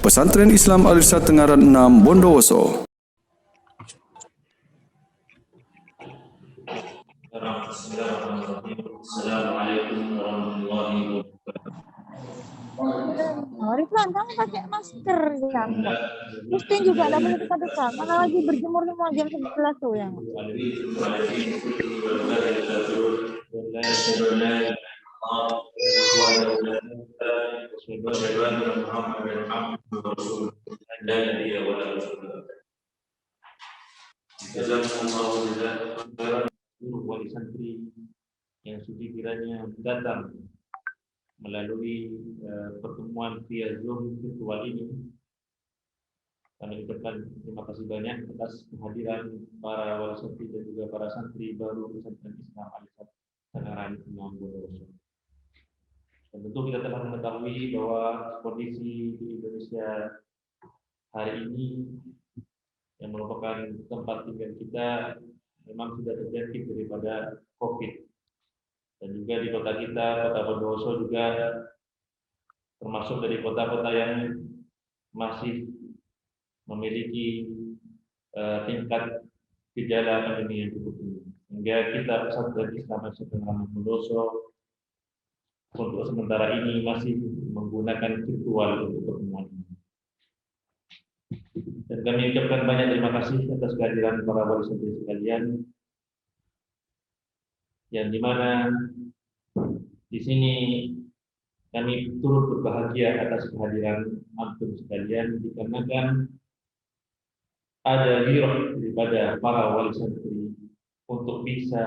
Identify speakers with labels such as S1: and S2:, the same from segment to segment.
S1: Pesantren Islam Al-Irsyad Tengaran 6 Bondowoso.
S2: Assalamualaikum warahmatullahi wabarakatuh.
S3: Riflan, kamu pakai masker ya? Mustin juga tidak boleh dekat-dekat. Mana lagi berjemur semua jam 11 tuh yang.
S2: Wali santri yang suci kiranya datang melalui pertemuan via Zoom virtual ini. Kami ucapkan terima kasih banyak atas kehadiran para wali santri dan juga para santri baru pesantren Islam Al-Irsyad Tengaran 6 Bondowoso. Dan tentu kita telah mengetahui bahwa kondisi di Indonesia hari ini yang merupakan tempat tinggal kita memang sudah terjangkit daripada COVID. Dan juga di kota kita, kota Bondowoso juga termasuk dari kota-kota yang masih memiliki tingkat gejala pandemi yang cukup tinggi. Hingga kita pesantren Islam Al-Irsyad Tengaran Bondowoso untuk sementara ini masih menggunakan virtual untuk pertemuan ini. Dan kami ucapkan banyak terima kasih atas kehadiran para wali santri sekalian, yang dimana di sini kami turut berbahagia atas kehadiran antum sekalian, dikarenakan ada giroh daripada para wali santri untuk bisa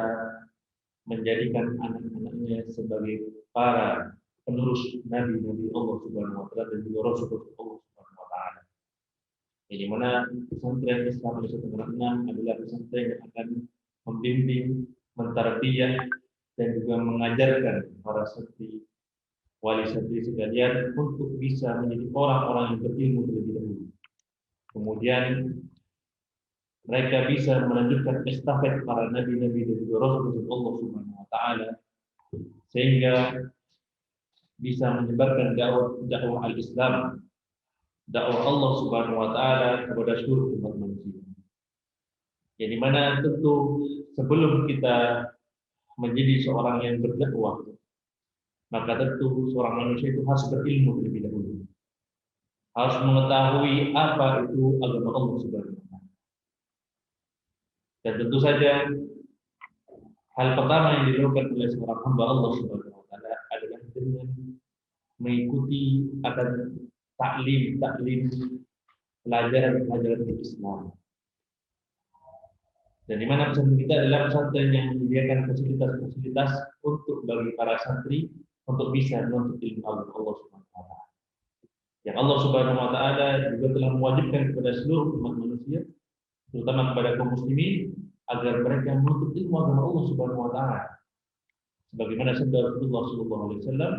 S2: menjadikan anak-anaknya sebagai para penerus nabi-nabi Allah Subhanahu wa taala dan juga rasul Allah Subhanahu wa taala. Jadi mana pesantren Islam Al-Irsyad Tengaran 6 adalah pesantren yang akan membimbing, mentarbiyah dan juga mengajarkan para santri, wali santri sekalian untuk bisa menjadi orang-orang yang berilmu terlebih dahulu. Kemudian mereka bisa melanjutkan estafet para nabi-nabi dan juga rasul Allah Subhanahu wa taala, sehingga bisa menyebarkan dakwah al-Islam, dakwah Allah Subhanahu wa taala kepada seluruh umat manusia. Jadi mana tentu sebelum kita menjadi seorang yang berdakwah, maka tentu seorang manusia itu harus berilmu terlebih dahulu. Harus mengetahui apa itu agama Allah Subhanahu wa taala. Dan tentu saja hal pertama yang dilakukan oleh seorang hamba Allah Subhanahu wa taala adalah dengan mengikuti akan taklim pelajaran Islam. Dan di mana pesantren kita adalah pesantren yang menyediakan fasilitas-fasilitas untuk bagi para santri untuk bisa menuntut ilmu agama Allah Subhanahu wa taala. Yang Allah Subhanahu wa taala juga telah mewajibkan kepada seluruh umat manusia, terutama kepada kaum muslimin, agar mereka menuntut ilmu agama Allah Subhanahu wa taala. Sebagaimana sabda Rasulullah sallallahu alaihi wasallam,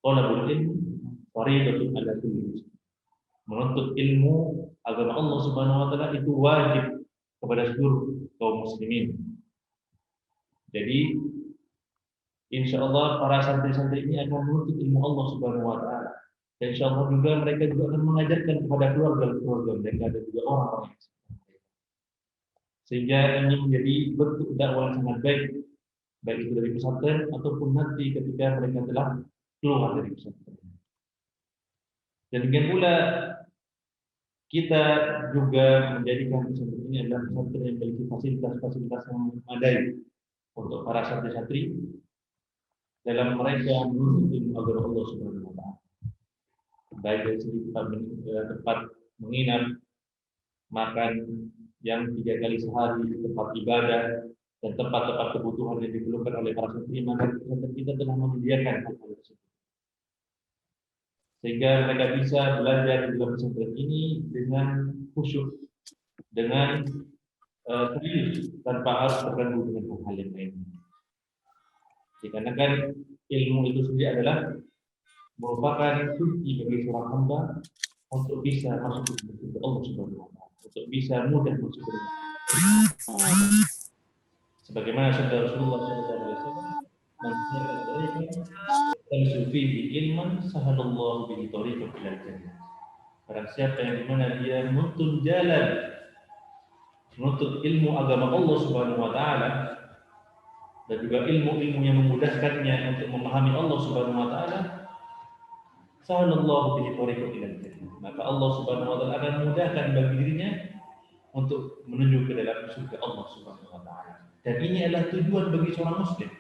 S2: "Talabul ilmi fardhatun 'ala kulli muslim." Menuntut ilmu agama Allah Subhanahu wa taala itu wajib kepada seluruh kaum muslimin. Jadi insyaallah para santri-santri ini akan menuntut ilmu Allah Subhanahu wa taala. Dan insyaallah juga mereka juga akan mengajarkan kepada keluarga mereka dan juga orang-orang yang sekitar. Sehingga ini menjadi bentuk dakwah yang sangat baik itu dari pesantren ataupun nanti ketika mereka telah keluar dari pesantren. Dan demikian pula kita juga menjadikan pesantren ini adalah pesantren yang memiliki fasilitas-fasilitas yang memadai untuk para santri-santri dalam mereka menuntut ilmu agama Allah Subhanahu wa taala. Baik dari segi tempat menginap, makan yang 3 kali sehari, tempat ibadah, dan tempat-tempat kebutuhan yang diperlukan oleh para santri, maka kita telah menyediakan hal tersebut. Sehingga mereka bisa belajar di dalam pesantren ini dengan khusyuk, dengan serius, tanpa harus terganggu dengan hal-hal yang lain. Dikarenakan ilmu itu sendiri adalah merupakan kunci bagi seorang hamba untuk bisa masuk ke Allah Subhanahu wa taala, untuk bisa mudah masuk ke dalam. Sebagaimana sabda Rasulullah sallallahu alaihi wasallam, "Man salaka tariqan yaltamisu fihi ilman sahalallahu bihi tariqan ilal jannah." Barang siapa yang dimana dia menuntut jalan, menuntut ilmu agama Allah Subhanahu wa taala dan juga ilmu-ilmu yang memudahkannya untuk memahami Allah Subhanahu wa taala, sahalallahu bihi tariqan ilal jannah. Maka Allah Subhanahu wa taala akan memudahkan bagi dirinya untuk menuju ke dalam surga Allah Subhanahu wa taala. Dan ini adalah tujuan bagi seorang muslim,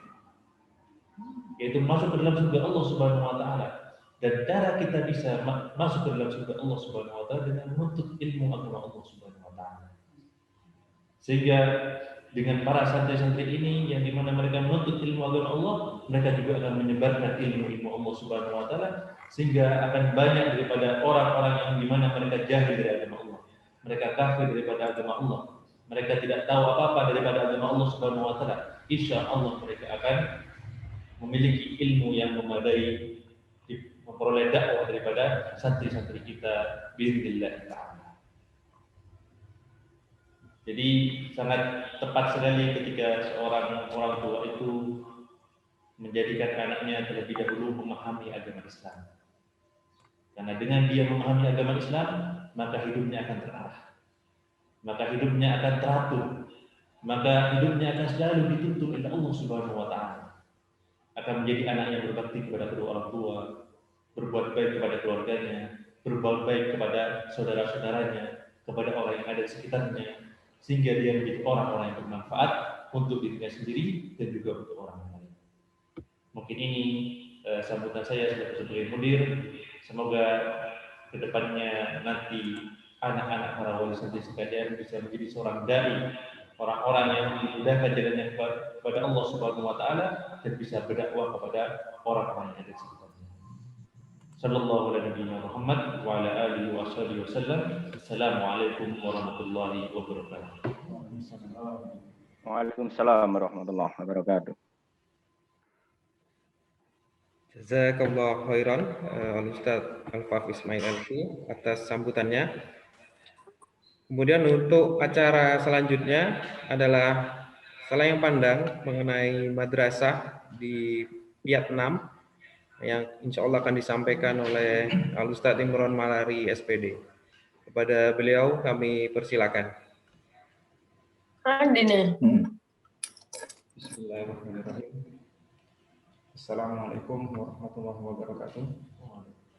S2: yaitu masuk ke dalam surga Allah Subhanahu wa taala. Dan cara kita bisa masuk ke dalam surga Allah Subhanahu wa taala dengan menuntut ilmu agama Allah Subhanahu wa taala. Sehingga dengan para santri-santri ini yang dimana mereka menuntut ilmu agama Allah, mereka juga akan menyebarkan ilmu-ilmu Allah Subhanahu wa taala, sehingga akan banyak daripada orang-orang yang dimana mereka jahil dari agama Allah, mereka kafir daripada agama Allah, mereka tidak tahu apa-apa daripada agama Allah Subhanahu wa taala. Insya Allah mereka akan memiliki ilmu yang memadai, memperoleh dakwah daripada santri-santri kita biidznillah ta'ala. Jadi sangat tepat sekali ketika seorang orang tua itu menjadikan anaknya terlebih dahulu memahami agama Islam. Karena dengan dia memahami agama Islam, maka hidupnya akan terarah, maka hidupnya akan teratur, maka hidupnya akan selalu dituntun oleh Allah Subhanahu wa taala. Akan menjadi anak yang berbakti kepada kedua orang tua, berbuat baik kepada keluarganya, berbuat baik kepada saudara-saudaranya, kepada orang yang ada di sekitarnya, sehingga dia menjadi orang-orang yang bermanfaat untuk dirinya sendiri dan juga untuk orang lain. Mungkin ini sambutan saya sebagai mudir. Semoga kedepannya nanti anak-anak para wali santri sekalian bisa menjadi seorang dai, orang-orang yang dimudahkan jalannya kepada Allah Subhanahu wa taala dan bisa berdakwah kepada orang-orang yang ada di sekitarnya. Sallallahu alaihi Muhammad wa ala alihi wa sahbihi wasallam. Assalamualaikum warahmatullahi wabarakatuh.
S4: Waalaikumsalam warahmatullahi wabarakatuh.
S5: Jazakallah khairan Al-Ustaz Al-Faf Ismail Alfi atas sambutannya. Kemudian untuk acara selanjutnya adalah Selayang Pandang mengenai madrasah di Piat 6 yang insya Allah akan disampaikan oleh Al-Ustaz Imron Malari SPD. Kepada beliau kami persilakan.
S6: Bismillahirrahmanirrahim. Assalamualaikum warahmatullahi wabarakatuh.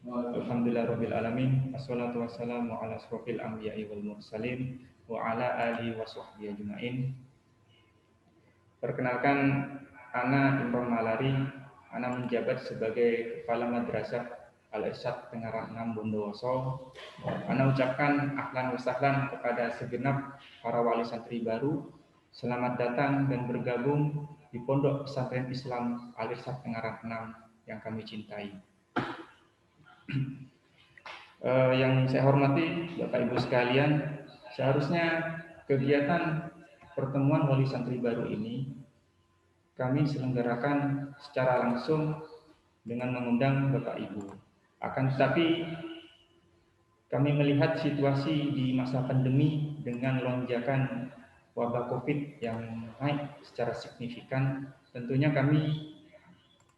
S6: Alhamdulillahirabbil alamin. Wassalatu wassalamu ala asrofil anbiya'i wal mursalin wa ala alihi wa sahbihi ajmain. Perkenalkan, ana Imron Malari, ana menjabat sebagai Kepala Madrasah Al-Irsyad Tengaran 6 Bondowoso. Ana ucapkan ahlan wa sahlan kepada segenap para wali santri baru. Selamat datang dan bergabung di Pondok Pesantren Islam Al-Irsyad Tengaran 6 yang kami cintai. Yang saya hormati Bapak Ibu sekalian, seharusnya kegiatan pertemuan wali santri baru ini kami selenggarakan secara langsung dengan mengundang Bapak Ibu. Akan tetapi kami melihat situasi di masa pandemi dengan lonjakan wabah COVID yang naik secara signifikan, tentunya kami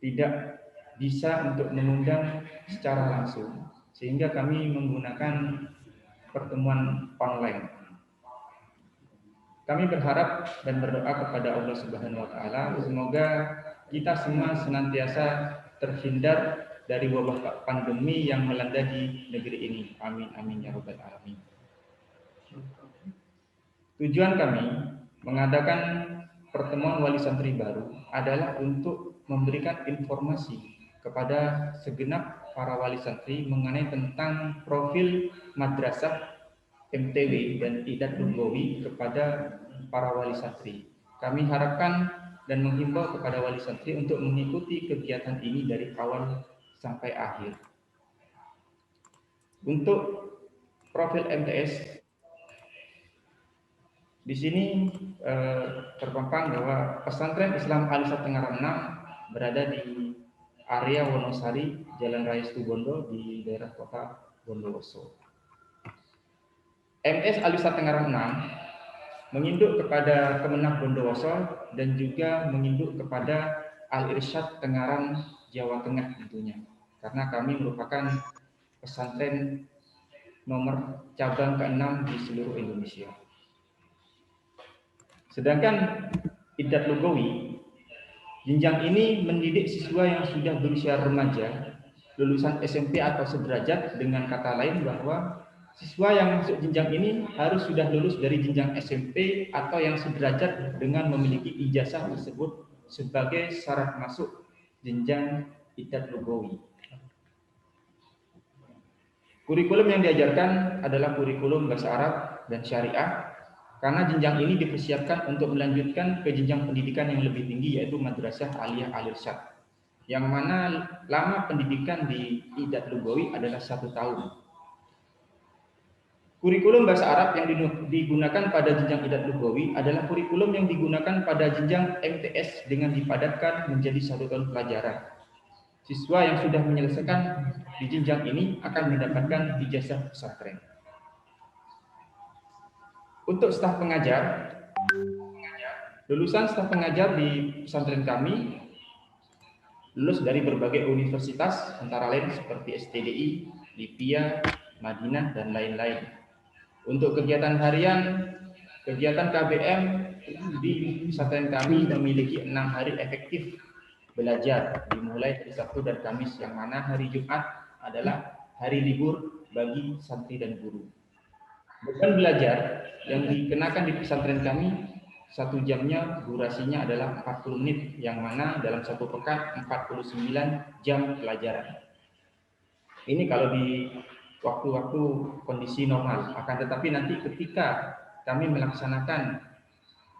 S6: tidak bisa untuk mengundang secara langsung, sehingga kami menggunakan pertemuan online. Kami berharap dan berdoa kepada Allah Subhanahu wa taala semoga kita semua senantiasa terhindar dari wabah pandemi yang melanda di negeri ini. Amin amin ya rabbal alamin. Tujuan kami mengadakan pertemuan wali santri baru adalah untuk memberikan informasi kepada segenap para wali santri mengenai tentang profil madrasah MTW dan Idat Lugawi kepada para wali santri. Kami harapkan dan menghimbau kepada wali santri untuk mengikuti kegiatan ini dari awal sampai akhir. Untuk profil MTS, di sini terpampang bahwa Pesantren Islam Al-Irsyad Tengaran 6 berada di area Wonosari, Jalan Raya Situbondo di daerah kota Bondowoso. MS Al-Irsyad Tengaran 6 menginduk kepada Kemenang Bondowoso dan juga menginduk kepada Al-Irsyad Tengaran Jawa Tengah tentunya. Karena kami merupakan pesantren nomor cabang ke-6 di seluruh Indonesia. Sedangkan Iddad Lugawi, jenjang ini mendidik siswa yang sudah berusia remaja, lulusan SMP atau sederajat, dengan kata lain bahwa siswa yang masuk jenjang ini harus sudah lulus dari jenjang SMP atau yang sederajat dengan memiliki ijazah tersebut sebagai syarat masuk jenjang Iddad Lugawi. Kurikulum yang diajarkan adalah kurikulum bahasa Arab dan syariah, karena jenjang ini dipersiapkan untuk melanjutkan ke jenjang pendidikan yang lebih tinggi, yaitu Madrasah Aliyah Al-Irsyad, yang mana lama pendidikan di Iddad Lugawi adalah 1 tahun. Kurikulum bahasa Arab yang digunakan pada jenjang Iddad Lugawi adalah kurikulum yang digunakan pada jenjang MTS dengan dipadatkan menjadi 1 tahun pelajaran. Siswa yang sudah menyelesaikan di jenjang ini akan mendapatkan ijazah pesantren. Untuk staf pengajar, lulusan staf pengajar di pesantren kami lulus dari berbagai universitas, antara lain seperti STDI, Lipia, Madinah, dan lain-lain. Untuk kegiatan harian, kegiatan KBM di pesantren kami memiliki 6 hari efektif belajar, dimulai dari Sabtu dan Kamis, yang mana hari Jumat adalah hari libur bagi santri dan guru. Beban belajar yang dikenakan di pesantren kami 1 jamnya durasinya adalah 40 menit, yang mana dalam 1 pekan 49 jam pelajaran. Ini kalau di waktu-waktu kondisi normal. Akan tetapi nanti ketika kami melaksanakan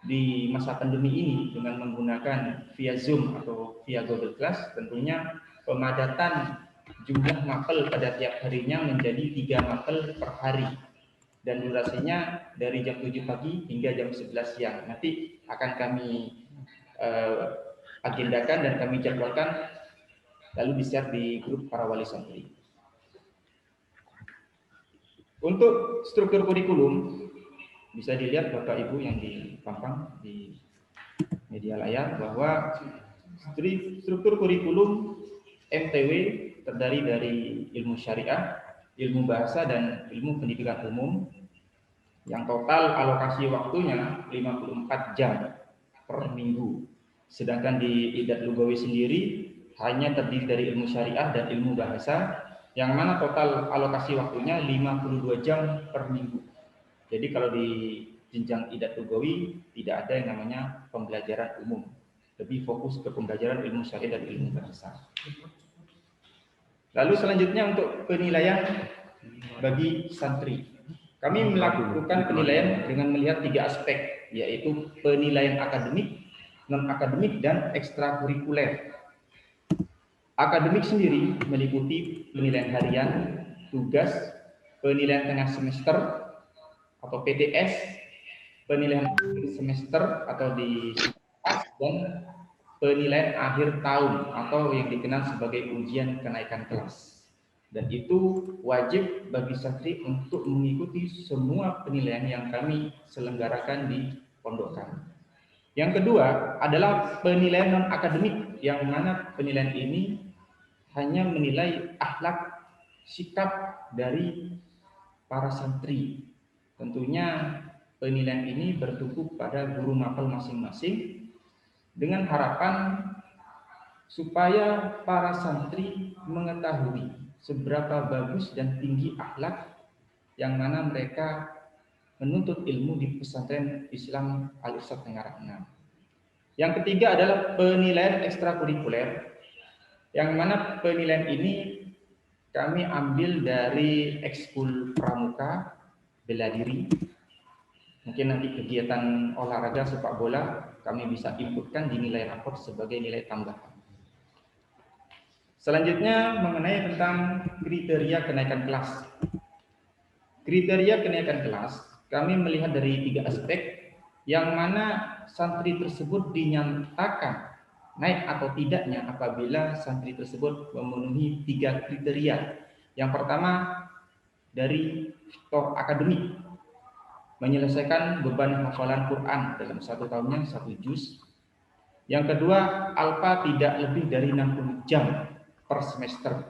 S6: di masa pandemi ini dengan menggunakan via Zoom atau via Google Class, tentunya pemadatan jumlah mapel pada tiap harinya menjadi 3 mapel per hari, dan durasinya dari jam 7 pagi hingga jam 11 siang. Nanti akan kami agendakan dan kami jadwalkan, lalu di-share di grup para wali santri. Untuk struktur kurikulum, bisa dilihat Bapak Ibu yang dipampang di media layar bahwa struktur kurikulum MTW terdiri dari ilmu syariah, ilmu bahasa, dan ilmu pendidikan umum, yang total alokasi waktunya 54 jam per minggu. Sedangkan di Iddad Lugawi sendiri hanya terdiri dari ilmu syariah dan ilmu bahasa, yang mana total alokasi waktunya 52 jam per minggu. Jadi kalau di jenjang Iddad Lugawi tidak ada yang namanya pembelajaran umum, lebih fokus ke pembelajaran ilmu syariah dan ilmu bahasa. Lalu selanjutnya untuk penilaian bagi santri. Kami melakukan penilaian dengan melihat 3 aspek, yaitu penilaian akademik, non-akademik, dan ekstrakurikuler. Akademik sendiri meliputi penilaian harian, tugas, penilaian tengah semester atau PTS, penilaian semester atau di dan penilaian akhir tahun atau yang dikenal sebagai ujian kenaikan kelas. Dan itu wajib bagi santri untuk mengikuti semua penilaian yang kami selenggarakan di pondok kami. Yang kedua adalah penilaian non-akademik, yang mana penilaian ini hanya menilai akhlak, sikap dari para santri. Tentunya penilaian ini bertumpu pada guru mapel masing-masing dengan harapan supaya para santri mengetahui seberapa bagus dan tinggi akhlak yang mana mereka menuntut ilmu di pesantren Islam Al-Irsyad Tengaran 6. Yang ketiga adalah penilaian ekstrakurikuler, yang mana penilaian ini kami ambil dari ekskul pramuka, bela diri. Mungkin nanti kegiatan olahraga sepak bola kami bisa inputkan di nilai raport sebagai nilai tambahan. Selanjutnya mengenai tentang kriteria kenaikan kelas. Kriteria kenaikan kelas kami melihat dari 3 aspek, yang mana santri tersebut dinyatakan naik atau tidaknya apabila santri tersebut memenuhi 3 kriteria. Yang pertama dari faktor akademik, menyelesaikan beban hafalan Quran dalam 1 tahunnya 1 juz. Yang kedua, alfa tidak lebih dari 60 jam per semester.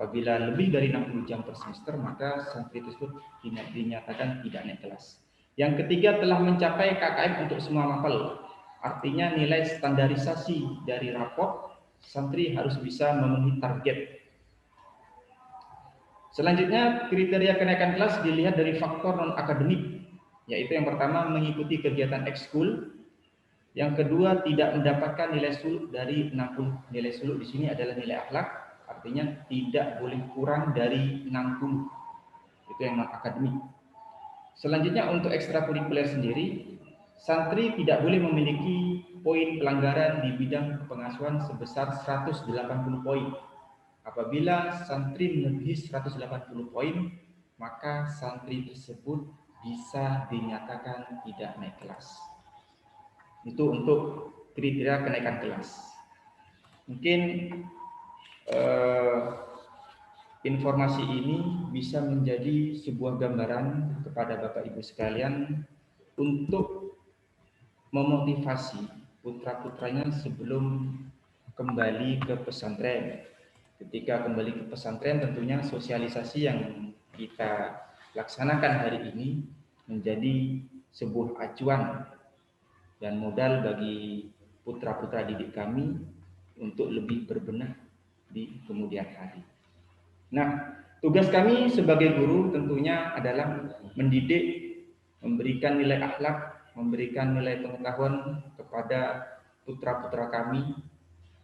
S6: Apabila lebih dari 60 jam per semester, maka santri tersebut dinyatakan tidak naik kelas. Yang ketiga, telah mencapai KKM untuk semua mapel. Artinya nilai standarisasi dari raport, santri harus bisa memenuhi target. Selanjutnya, kriteria kenaikan kelas dilihat dari faktor non-akademik, yaitu yang pertama mengikuti kegiatan ekskul, yang kedua tidak mendapatkan nilai suluk dari 60. Nilai suluk di sini adalah nilai akhlak, artinya tidak boleh kurang dari 60. Itu yang non-akademik. Selanjutnya untuk ekstrakurikuler sendiri, santri tidak boleh memiliki poin pelanggaran di bidang pengasuhan sebesar 180 poin. Apabila santri melebihi 180 poin, maka santri tersebut bisa dinyatakan tidak naik kelas. Itu untuk kriteria kenaikan kelas. Mungkin informasi ini bisa menjadi sebuah gambaran kepada Bapak Ibu sekalian untuk memotivasi putra-putranya sebelum kembali ke pesantren. Ketika kembali ke pesantren, tentunya sosialisasi yang kita laksanakan hari ini menjadi sebuah acuan dan modal bagi putra-putra didik kami untuk lebih berbenah di kemudian hari. Nah, tugas kami sebagai guru tentunya adalah mendidik, memberikan nilai akhlak, memberikan nilai pengetahuan kepada putra-putra kami.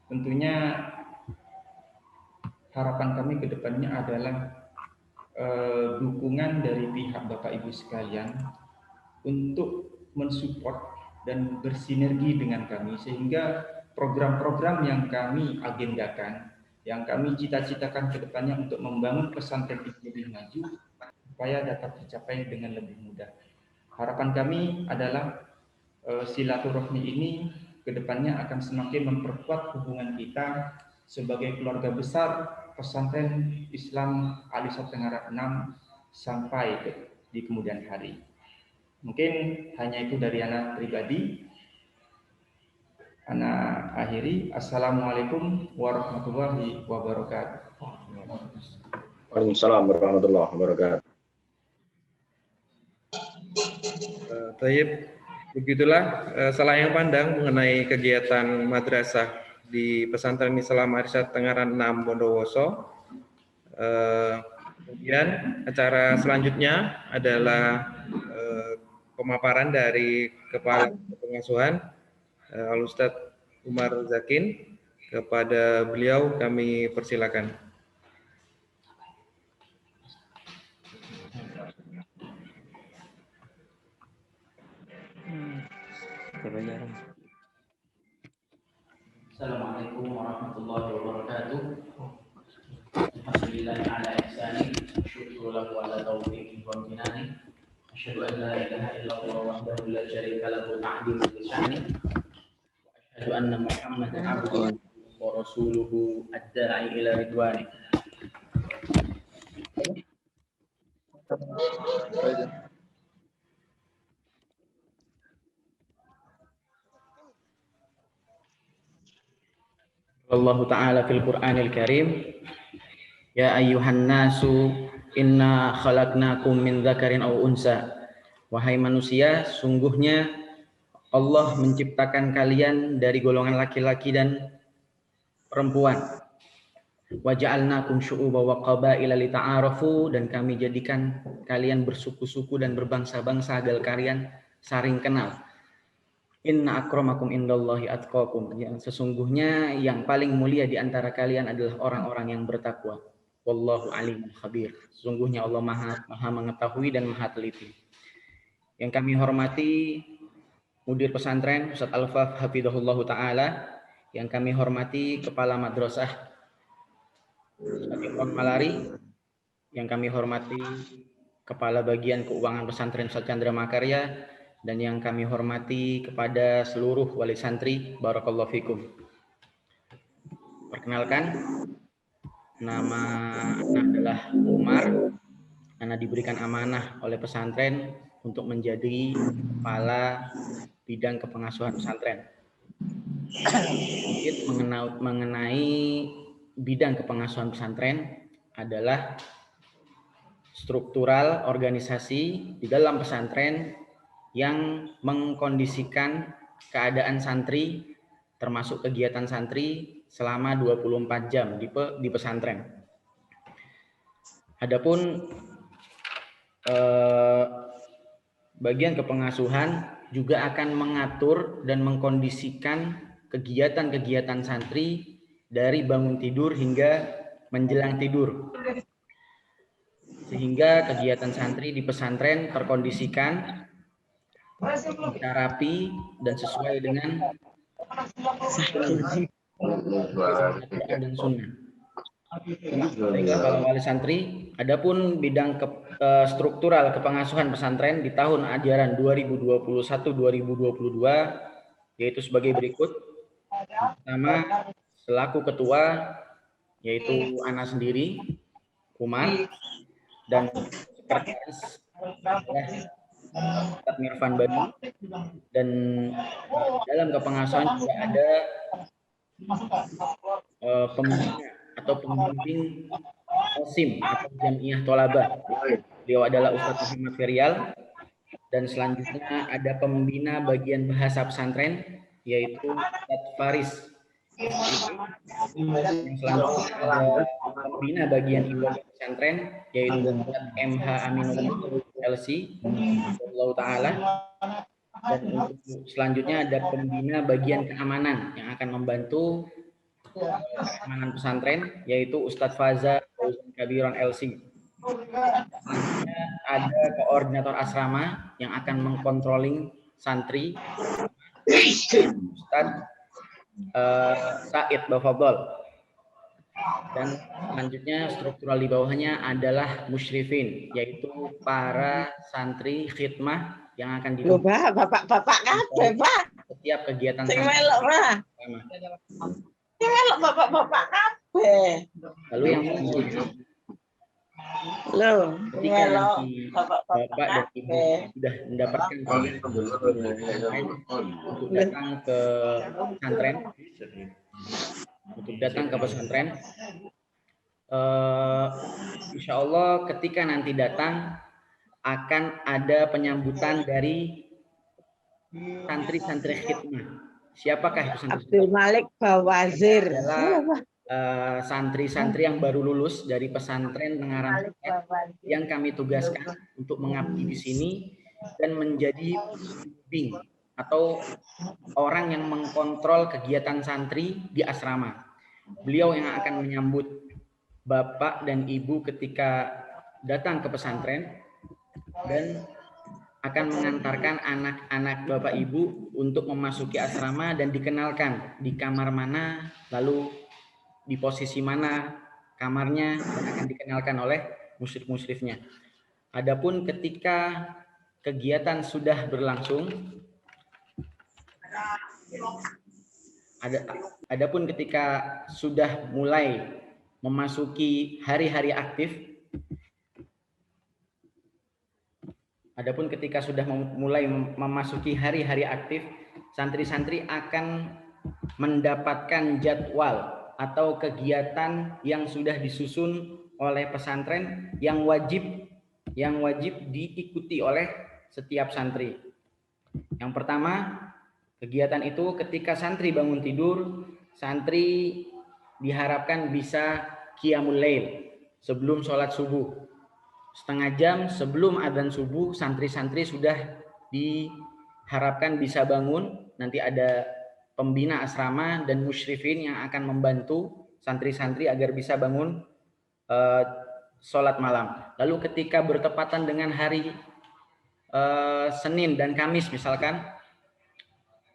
S6: Tentunya harapan kami ke depannya adalah dukungan dari pihak Bapak Ibu sekalian untuk mensupport dan bersinergi dengan kami, sehingga program-program yang kami agendakan, yang kami cita-citakan ke depannya untuk membangun pesantren ini lebih maju, supaya dapat tercapai dengan lebih mudah. Harapan kami adalah silaturahmi ini ke depannya akan semakin memperkuat hubungan kita sebagai keluarga besar pesantren Islam Alisat Tenggara 6 sampai di kemudian hari. Mungkin hanya itu dari anak pribadi. Anak akhiri. Assalamualaikum warahmatullahi wabarakatuh.
S4: Waalaikumsalam warahmatullahi wabarakatuh.
S5: Tayyib, begitulah selayang pandang mengenai kegiatan madrasah di Pesantren Islam Alisat Tenggara 6 Bondowoso. Kemudian acara selanjutnya adalah pemaparan dari Kepala Pengasuhan Al-Ustadz Umar Zakin. Kepada beliau kami persilakan.
S7: Assalamualaikum warahmatullahi wabarakatuh. Alhamdulillah ala ihsani, syukur lahu ala taufiqi wa amtinani. Asyhadu an la ilaha illallah wahdahu la syarika lahu ta'dil li sya'ni. Wa asyhadu anna Muhammadan abduhu wa rasuluhu ad-da'i ila ridwani. Allah Ta'ala fil Qur'anil Karim, ya ayyuhan nasu inna khalaqnakum min dzakarin aw unsa. Wahai manusia, sungguhnya Allah menciptakan kalian dari golongan laki-laki dan perempuan. Wa ja'alnakum syu'uban wa qabaila lita'arafu, dan kami jadikan kalian bersuku-suku dan berbangsa-bangsa agar kalian saling kenal. Inna akramakum indallahi atqakum, yang sesungguhnya yang paling mulia di antara kalian adalah orang-orang yang bertakwa. Wallahu alimul khabir, sesungguhnya Allah maha mengetahui dan maha teliti. Yang kami hormati Mudir Pesantren Ustadz Alfaf Hafidhahullahu Ta'ala, yang kami hormati Kepala Madrasah Ustadz Imron Malari, yang kami hormati Kepala Bagian Keuangan Pesantren Ustadz Chandra Makarya, dan yang kami hormati kepada seluruh wali santri, barakallahu fikum. Perkenalkan, nama adalah Umar. Ana diberikan amanah oleh pesantren untuk menjadi kepala bidang kepengasuhan pesantren. Mengenai bidang kepengasuhan pesantren, adalah struktural organisasi di dalam pesantren yang mengkondisikan keadaan santri termasuk kegiatan santri selama 24 jam di pesantren. Adapun bagian kepengasuhan juga akan mengatur dan mengkondisikan kegiatan-kegiatan santri dari bangun tidur hingga menjelang tidur. Sehingga kegiatan santri di pesantren terkondisikan, rapi dan sesuai dengan Al-Quran dan Sunnah. Baiklah para wali santri, adapun bidang struktural kepengasuhan pesantren di tahun ajaran 2021-2022 yaitu sebagai berikut. Pertama, selaku ketua yaitu Ana sendiri, Umar, dan sekretaris Ustadz Mirfan Badi, dan dalam kepengasuhan juga ada pembina atau pembimbing OSIM atau Jamiah Tolabah. Beliau adalah Ustadz Muhammad Ferial, dan selanjutnya ada pembina bagian bahasa pesantren yaitu Ustadz Faris. Yang selanjutnya ada pembina bagian ibadah pesantren yaitu Ustadz MH Aminullah LC Allah Ta'ala, dan untuk selanjutnya ada pembina bagian keamanan yang akan membantu keamanan pesantren yaitu Ustadz Faza Kabiron LC. Selanjutnya ada koordinator asrama yang akan mengkontrolling santri Ustadz Said Bafadol, dan selanjutnya struktural di bawahnya adalah musyrifin yaitu para santri khidmah yang akan didukung
S8: bapak-bapak kabeh, Pak.
S7: Setiap kegiatan
S8: Sing melok, Pak. Sing melok bapak-bapak kabeh.
S7: Lalu yang selanjutnya, ketika
S8: melok
S7: nanti
S8: bapak-bapak
S7: bapak dan ibu sudah mendapatkan untuk datang ke pesantren, insya Allah ketika nanti datang akan ada penyambutan dari santri-santri khidmah. Siapakah itu santri?
S8: Abdul Malik Bawazir.
S7: Adalah santri-santri yang baru lulus dari pesantren Tengaran yang kami tugaskan untuk mengabdi di sini dan menjadi pembimbing atau orang yang mengkontrol kegiatan santri di asrama. Beliau yang akan menyambut bapak dan ibu ketika datang ke pesantren dan akan mengantarkan anak-anak bapak ibu untuk memasuki asrama dan dikenalkan di kamar mana, lalu di posisi mana kamarnya, dan akan dikenalkan oleh musyrif-musyrifnya. Adapun ketika kegiatan sudah berlangsung, adapun ketika sudah mulai memasuki hari-hari aktif, santri-santri akan mendapatkan jadwal atau kegiatan yang sudah disusun oleh pesantren yang wajib diikuti oleh setiap santri. Yang pertama, kegiatan itu ketika santri bangun tidur, santri diharapkan bisa qiyamul lail sebelum sholat subuh. Setengah jam sebelum adzan subuh, santri-santri sudah diharapkan bisa bangun. Nanti ada pembina asrama dan musyrifin yang akan membantu santri-santri agar bisa bangun sholat malam. Lalu ketika bertepatan dengan hari Senin dan Kamis misalkan,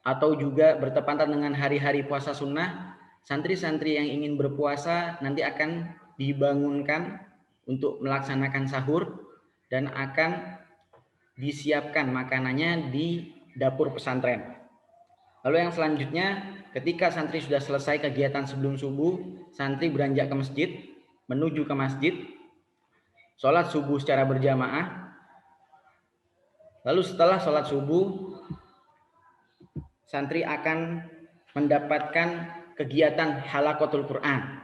S7: atau juga bertepatan dengan hari-hari puasa sunnah, santri-santri yang ingin berpuasa nanti akan dibangunkan untuk melaksanakan sahur dan akan disiapkan makanannya di dapur pesantren. Lalu yang selanjutnya, ketika santri sudah selesai kegiatan sebelum subuh, santri beranjak ke masjid, menuju ke masjid, sholat subuh secara berjamaah. Lalu setelah sholat subuh, santri akan mendapatkan kegiatan halaqatul Quran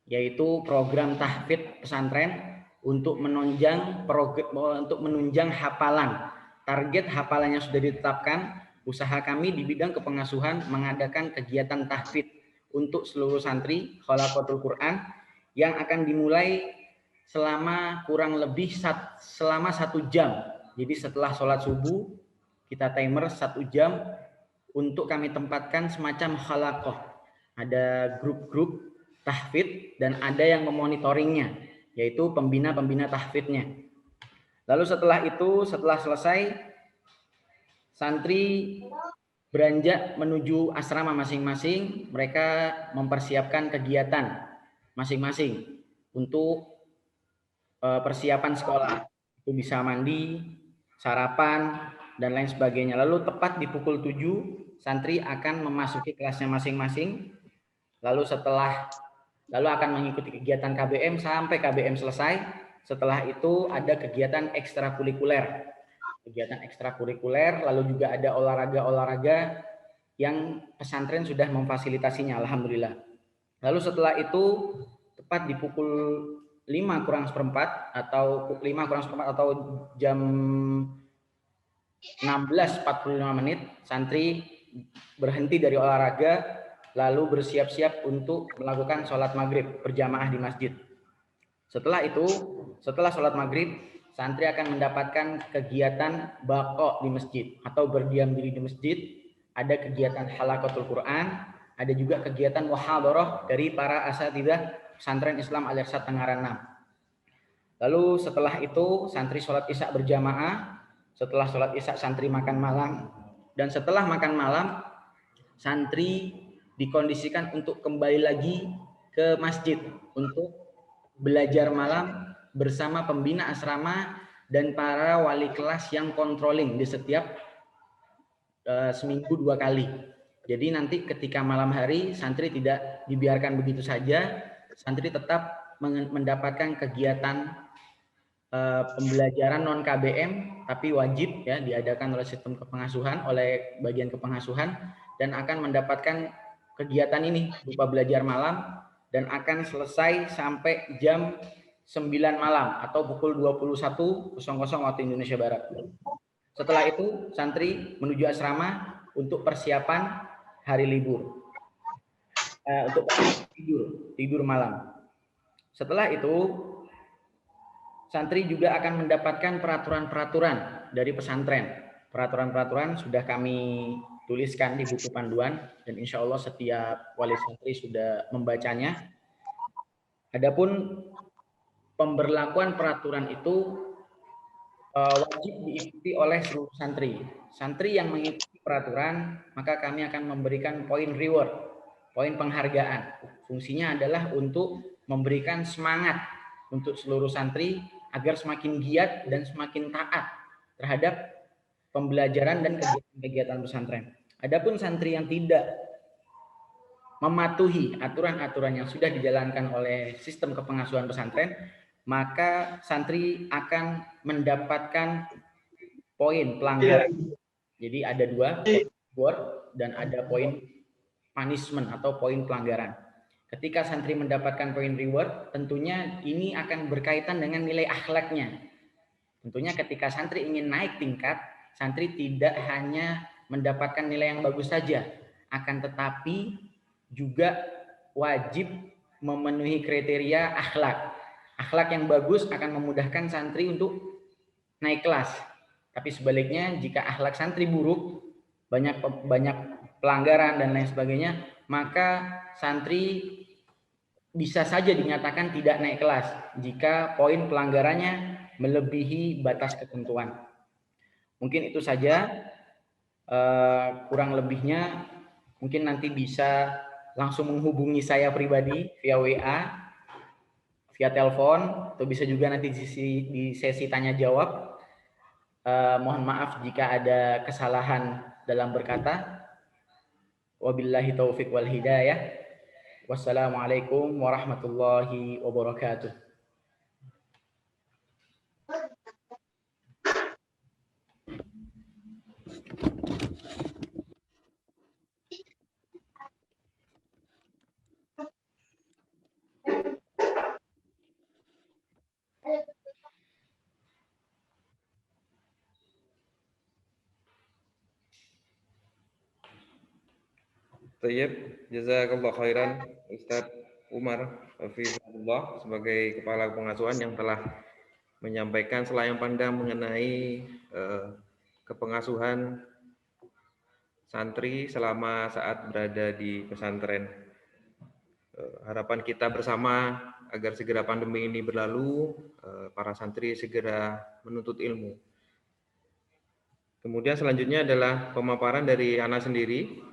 S7: yaitu program tahfidz pesantren untuk menunjang hafalan. Target hafalannya sudah ditetapkan. Usaha kami di bidang kepengasuhan mengadakan kegiatan tahfidz untuk seluruh santri Khalaqatul Quran yang akan dimulai selama kurang lebih selama 1 jam. Jadi setelah sholat subuh kita timer 1 jam untuk kami tempatkan semacam khalaqah. Ada grup-grup tahfidz dan ada yang memonitoringnya, yaitu pembina-pembina tahfidznya. Lalu setelah selesai, santri beranjak menuju asrama masing-masing. Mereka mempersiapkan kegiatan masing-masing untuk persiapan sekolah. Itu bisa mandi, sarapan, dan lain sebagainya. Lalu tepat di pukul 7, santri akan memasuki kelasnya masing-masing. Lalu akan mengikuti kegiatan KBM sampai KBM selesai. Setelah itu ada kegiatan ekstrakurikuler. Lalu juga ada olahraga-olahraga yang pesantren sudah memfasilitasinya, alhamdulillah. Lalu setelah itu tepat di pukul 5:45 atau jam 16:45 santri berhenti dari olahraga lalu bersiap-siap untuk melakukan sholat maghrib berjamaah di masjid. Setelah sholat maghrib, santri akan mendapatkan kegiatan baqo di masjid atau berdiam diri di masjid. Ada kegiatan halaqatul Quran, ada juga kegiatan muhadharah dari para asatidzah Pesantren Islam Al-Irsyad Tengaran 6. Lalu setelah itu santri sholat isya berjamaah. Setelah sholat isya santri makan malam, dan setelah makan malam santri dikondisikan untuk kembali lagi ke masjid untuk belajar malam bersama pembina asrama dan para wali kelas yang controlling di setiap seminggu 2 kali. Jadi nanti ketika malam hari santri tidak dibiarkan begitu saja, santri tetap mendapatkan kegiatan pembelajaran non KBM, tapi wajib ya diadakan oleh sistem kepengasuhan, oleh bagian kepengasuhan, dan akan mendapatkan kegiatan ini berupa belajar malam dan akan selesai sampai jam 9 malam atau pukul 21.00 waktu Indonesia Barat. Setelah itu santri menuju asrama untuk persiapan hari libur, untuk tidur malam. Setelah itu santri juga akan mendapatkan peraturan-peraturan dari pesantren. Peraturan-peraturan sudah kami tuliskan di buku panduan dan insya Allah setiap wali santri sudah membacanya. Adapun pemberlakuan peraturan itu wajib diikuti oleh seluruh santri. Santri yang mengikuti peraturan, maka kami akan memberikan poin reward, poin penghargaan. Fungsinya adalah untuk memberikan semangat untuk seluruh santri agar semakin giat dan semakin taat terhadap pembelajaran dan kegiatan pesantren. Adapun santri yang tidak mematuhi aturan-aturan yang sudah dijalankan oleh sistem kepengasuhan pesantren, maka santri akan mendapatkan poin pelanggaran. Jadi ada 2, reward dan ada poin punishment atau poin pelanggaran. Ketika santri mendapatkan poin reward, tentunya ini akan berkaitan dengan nilai akhlaknya. Tentunya ketika santri ingin naik tingkat, santri tidak hanya mendapatkan nilai yang bagus saja, akan tetapi juga wajib memenuhi kriteria akhlak. Akhlak yang bagus akan memudahkan santri untuk naik kelas. Tapi sebaliknya, jika akhlak santri buruk, banyak pelanggaran dan lain sebagainya, maka santri bisa saja dinyatakan tidak naik kelas jika poin pelanggarannya melebihi batas ketentuan. Mungkin itu saja, kurang lebihnya mungkin nanti bisa langsung menghubungi saya pribadi via WA, via telepon, atau bisa juga nanti di sesi tanya jawab. Mohon maaf jika ada kesalahan dalam berkata. Wabillahi taufiq wal hidayah. Wassalamualaikum warahmatullahi wabarakatuh.
S5: Tayyib, jazakallah khairan Ustadz Umar Hafizahullah sebagai kepala pengasuhan yang telah menyampaikan selayang pandang mengenai kepengasuhan santri selama saat berada di pesantren. Harapan kita bersama agar segera pandemi ini berlalu, para santri segera menuntut ilmu. Kemudian selanjutnya adalah pemaparan dari Ana sendiri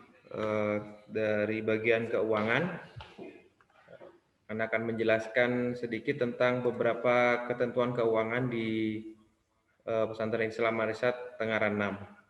S5: dari bagian keuangan. Ana akan menjelaskan sedikit tentang beberapa ketentuan keuangan di Pesantren Islam Marisat Tengaran 6.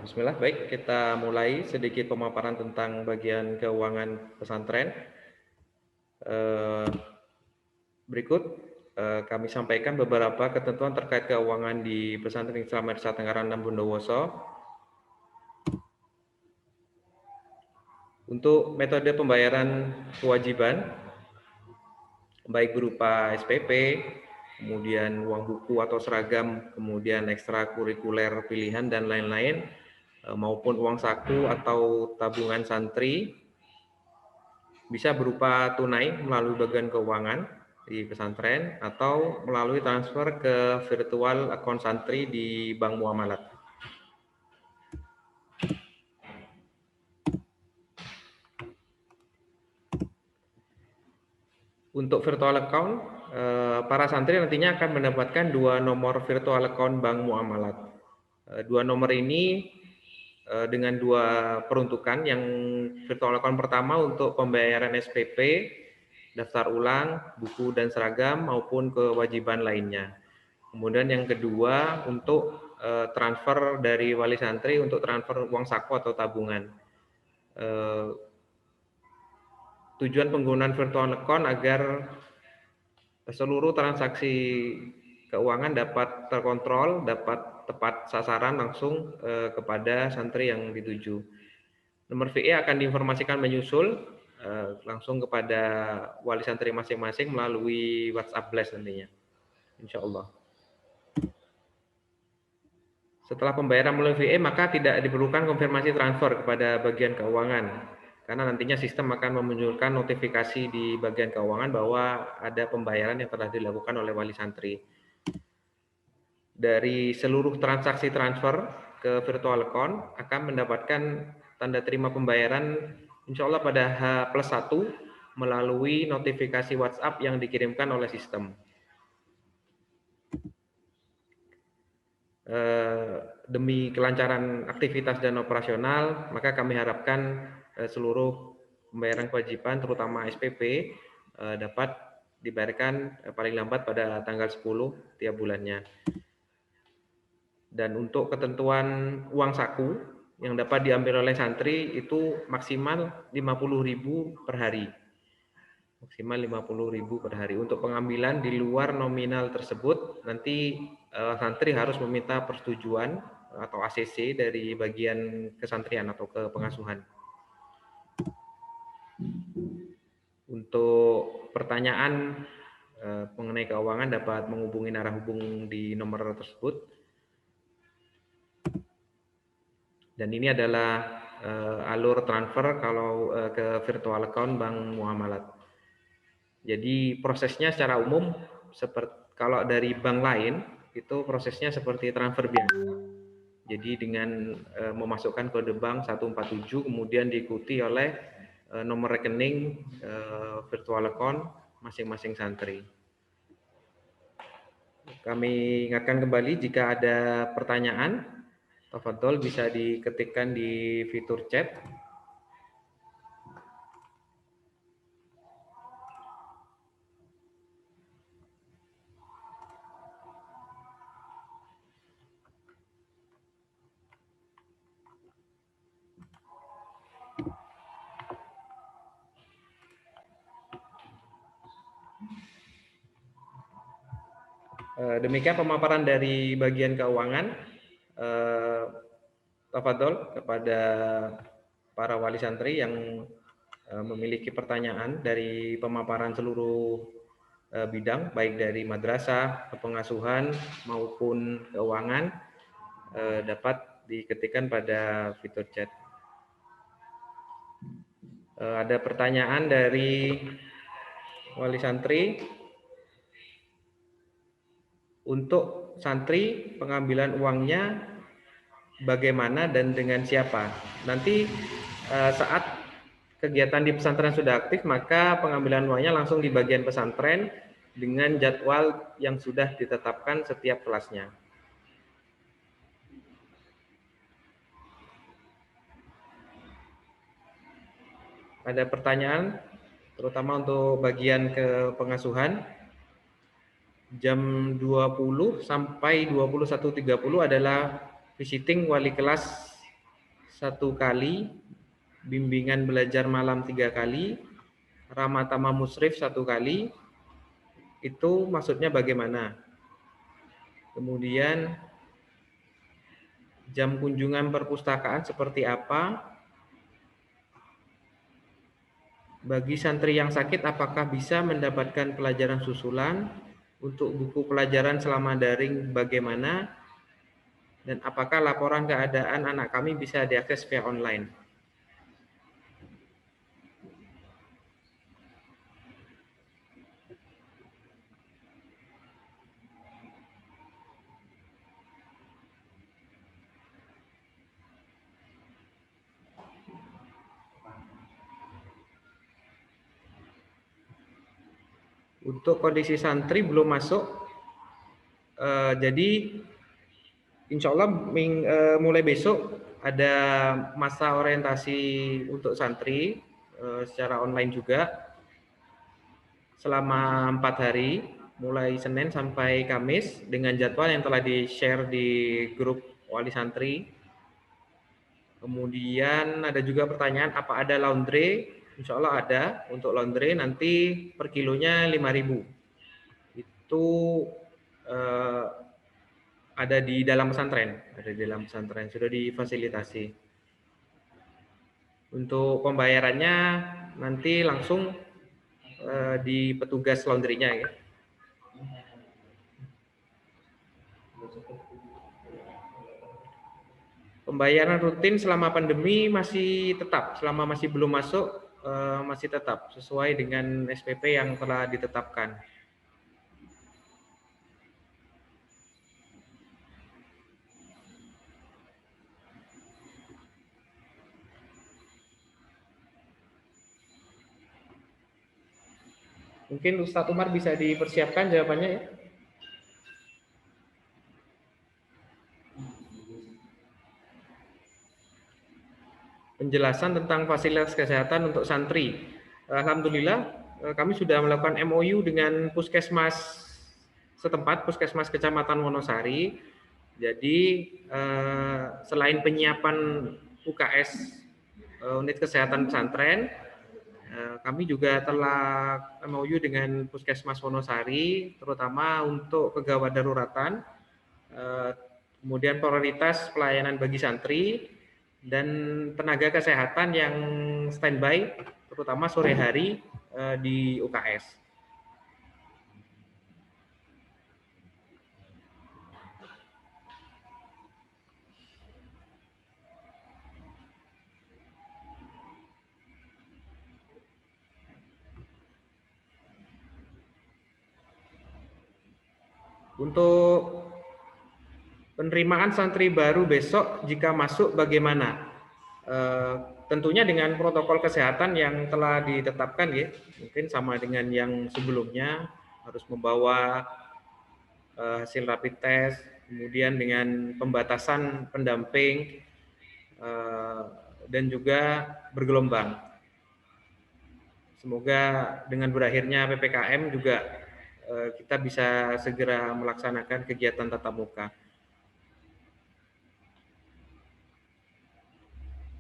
S5: Bismillah, baik, kita mulai sedikit pemaparan tentang bagian keuangan pesantren. Berikut kami sampaikan beberapa ketentuan terkait keuangan di Pesantren Islam Marisat Tengaran 6 Bondowoso. Untuk metode pembayaran kewajiban, baik berupa SPP, kemudian uang buku atau seragam, kemudian ekstrakurikuler pilihan dan lain-lain, maupun uang saku atau tabungan santri, bisa berupa tunai melalui bagian keuangan di pesantren atau melalui transfer ke virtual account santri di Bank Muamalat. Untuk virtual account, para santri nantinya akan mendapatkan 2 nomor virtual account Bank Muamalat. 2 nomor ini dengan 2 peruntukan. Yang virtual account pertama untuk pembayaran SPP, daftar ulang, buku dan seragam maupun kewajiban lainnya. Kemudian yang kedua untuk transfer dari wali santri untuk transfer uang saku atau tabungan. Tujuan penggunaan virtual account agar seluruh transaksi keuangan dapat terkontrol, dapat tepat sasaran langsung kepada santri yang dituju. Nomor VE akan diinformasikan menyusul langsung kepada wali santri masing-masing melalui WhatsApp Blast nantinya, insya Allah. Setelah pembayaran melalui VE, maka tidak diperlukan konfirmasi transfer kepada bagian keuangan, karena nantinya sistem akan memunculkan notifikasi di bagian keuangan bahwa ada pembayaran yang telah dilakukan oleh wali santri. Dari seluruh transaksi transfer ke virtual account akan mendapatkan tanda terima pembayaran insya Allah pada H+1 melalui notifikasi WhatsApp yang dikirimkan oleh sistem. Demi kelancaran aktivitas dan operasional, maka kami harapkan seluruh pembayaran kewajiban terutama SPP dapat dibayarkan paling lambat pada tanggal 10 tiap bulannya. Dan untuk ketentuan uang saku yang dapat diambil oleh santri itu maksimal 50.000 per hari. Maksimal 50.000 per hari. Untuk pengambilan di luar nominal tersebut nanti santri harus meminta persetujuan atau ACC dari bagian kesantrian atau kepengasuhan. Untuk pertanyaan mengenai keuangan dapat menghubungi arah hubung di nomor tersebut. Dan ini adalah alur transfer kalau ke virtual account Bank Muamalat. Jadi prosesnya secara umum seperti kalau dari bank lain itu prosesnya seperti transfer biasa. Jadi dengan memasukkan kode bank 147 kemudian diikuti oleh nomor rekening virtual account masing-masing santri. Kami ingatkan kembali jika ada pertanyaan, tafadhol bisa diketikkan di fitur chat. Demikian pemaparan dari bagian keuangan. Tafadhol kepada para wali santri yang memiliki pertanyaan dari pemaparan seluruh bidang, baik dari madrasah, pengasuhan maupun keuangan, dapat diketikkan pada fitur chat. Ada pertanyaan dari wali santri. Untuk santri, pengambilan uangnya bagaimana dan dengan siapa? Nanti saat kegiatan di pesantren sudah aktif, maka pengambilan uangnya langsung di bagian pesantren dengan jadwal yang sudah ditetapkan setiap kelasnya. Ada pertanyaan, terutama untuk bagian ke pengasuhan. Jam 20 sampai 21.30 adalah visiting wali kelas 1 kali, bimbingan belajar malam 3 kali, ramatama musrif 1 kali. Itu maksudnya bagaimana? Kemudian jam kunjungan perpustakaan seperti apa? Bagi santri yang sakit, apakah bisa mendapatkan pelajaran susulan? Untuk buku pelajaran selama daring bagaimana? Dan apakah laporan keadaan anak kami bisa diakses via online? Untuk kondisi santri belum masuk, jadi insya Allah mulai besok ada masa orientasi untuk santri secara online juga selama 4 hari, mulai Senin sampai Kamis dengan jadwal yang telah di-share di grup wali santri. Kemudian ada juga pertanyaan, apa ada laundry? Insya Allah ada. Untuk laundry nanti per kilonya 5.000. Itu ada di dalam pesantren. Ada di dalam pesantren, sudah difasilitasi. Untuk pembayarannya nanti langsung di petugas laundry-nya ya. Pembayaran rutin selama pandemi masih tetap, selama masih belum masuk masih tetap sesuai dengan SPP yang telah ditetapkan. Mungkin Ustadz Umar bisa dipersiapkan jawabannya ya. Penjelasan tentang fasilitas kesehatan untuk santri. Alhamdulillah kami sudah melakukan MOU dengan puskesmas setempat, puskesmas Kecamatan Wonosari. Jadi selain penyiapan UKS unit kesehatan pesantren, kami juga telah MOU dengan puskesmas Wonosari, terutama untuk kegawat daruratan, kemudian prioritas pelayanan bagi santri, dan tenaga kesehatan yang standby, terutama sore hari di UKS. Untuk penerimaan santri baru besok jika masuk bagaimana? Tentunya dengan protokol kesehatan yang telah ditetapkan ya, mungkin sama dengan yang sebelumnya, harus membawa hasil rapid test, kemudian dengan pembatasan pendamping dan juga bergelombang. Semoga dengan berakhirnya PPKM juga kita bisa segera melaksanakan kegiatan tatap muka.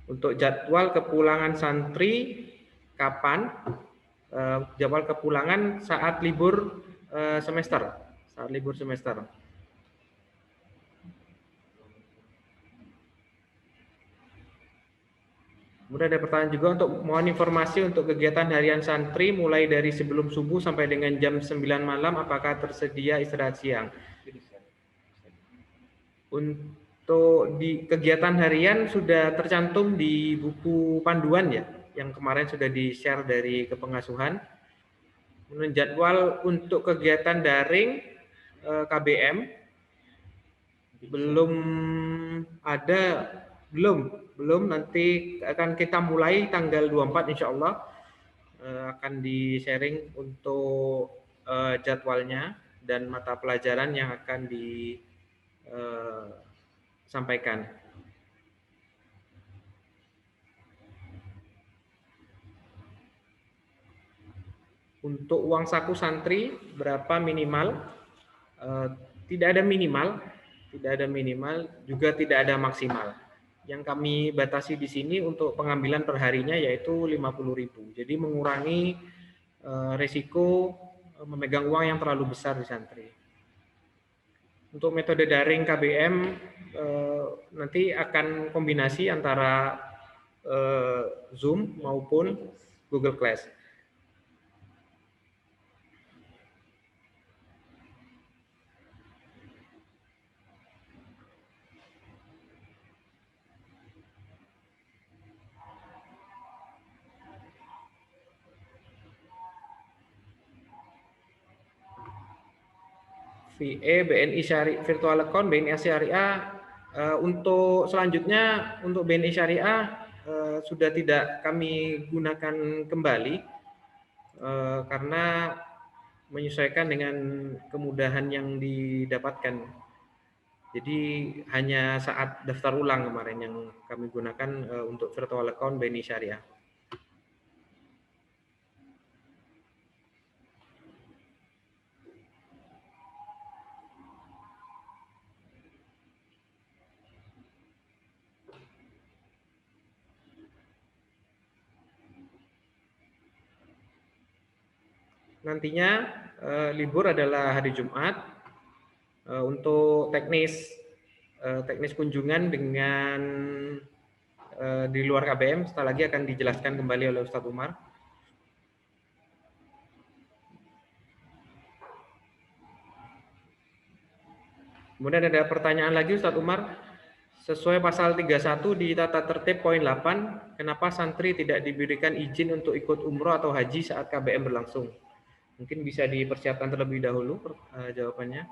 S5: Untuk jadwal kepulangan santri kapan? Jadwal kepulangan saat libur semester, saat libur semester. Kemudian ada pertanyaan juga untuk mohon informasi untuk kegiatan harian santri mulai dari sebelum subuh sampai dengan jam 9 malam, apakah tersedia istirahat siang? Untuk di kegiatan harian sudah tercantum di buku panduan ya, yang kemarin sudah di-share dari Kepengasuhan. Menurut jadwal untuk kegiatan daring KBM belum ada, belum nanti akan kita mulai tanggal 24 insya Allah akan di-sharing untuk jadwalnya dan mata pelajaran yang akan disampaikan. Untuk uang saku santri berapa minimal? Tidak ada minimal, juga tidak ada maksimal. Yang kami batasi di sini untuk pengambilan perharinya yaitu 50.000. Jadi mengurangi resiko memegang uang yang terlalu besar di santri. Untuk metode daring KBM nanti akan kombinasi antara Zoom maupun Google Class. VE, BNI Syariah, Virtual Account, BNI Syariah. Untuk selanjutnya, untuk BNI Syariah sudah tidak kami gunakan kembali karena menyesuaikan dengan kemudahan yang didapatkan. Jadi hanya saat daftar ulang kemarin yang kami gunakan untuk Virtual Account BNI Syariah. Nantinya libur adalah hari Jumat. Untuk teknis kunjungan dengan di luar KBM setelah lagi akan dijelaskan kembali oleh Ustadz Umar. Kemudian ada pertanyaan lagi Ustadz Umar, sesuai pasal 31 di tata tertib poin 8, kenapa santri tidak diberikan izin untuk ikut umroh atau haji saat KBM berlangsung? Mungkin bisa dipersiapkan terlebih dahulu jawabannya.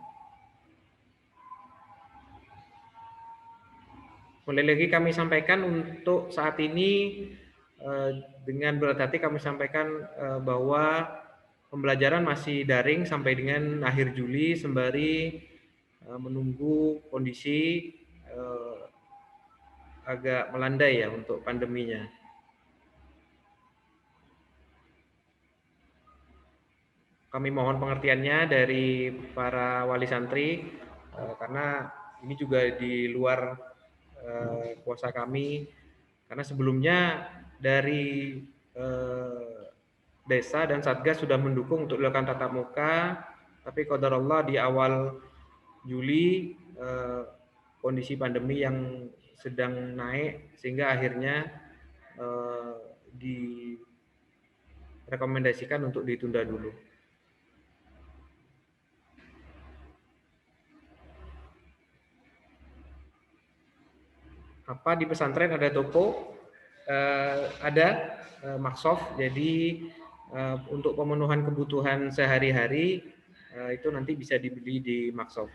S5: Mulai lagi kami sampaikan untuk saat ini dengan berat hati kami sampaikan bahwa pembelajaran masih daring sampai dengan akhir Juli sembari menunggu kondisi agak melandai ya untuk pandeminya. Kami mohon pengertiannya dari para wali santri karena ini juga di luar kuasa kami, karena sebelumnya dari desa dan satgas sudah mendukung untuk dilakukan tatap muka, tapi qadarullah di awal Juli kondisi pandemi yang sedang naik sehingga akhirnya direkomendasikan untuk ditunda dulu. Apa di pesantren ada toko? Ada Maksof. Jadi untuk pemenuhan kebutuhan sehari-hari itu nanti bisa dibeli di Maksof.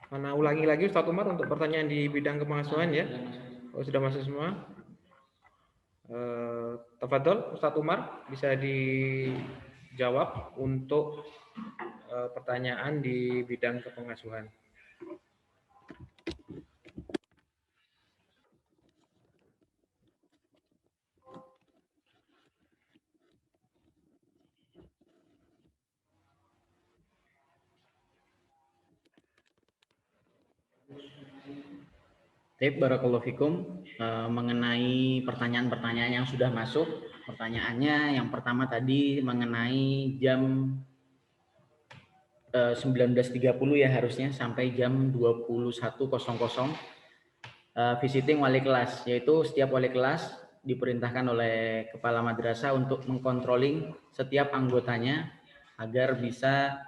S5: Mana ulangi lagi Ustadz Umar untuk pertanyaan di bidang kepengasuhan ya. Oh, sudah masuk semua. Tafadhol Ustadz Umar bisa dijawab untuk pertanyaan di bidang kepengasuhan.
S7: Baik, barakallahu fikum. Mengenai pertanyaan-pertanyaan yang sudah masuk, pertanyaannya yang pertama tadi mengenai jam 19.30 ya harusnya sampai jam 21.00 visiting wali kelas, yaitu setiap wali kelas diperintahkan oleh kepala madrasah untuk mengkontrolling setiap anggotanya agar bisa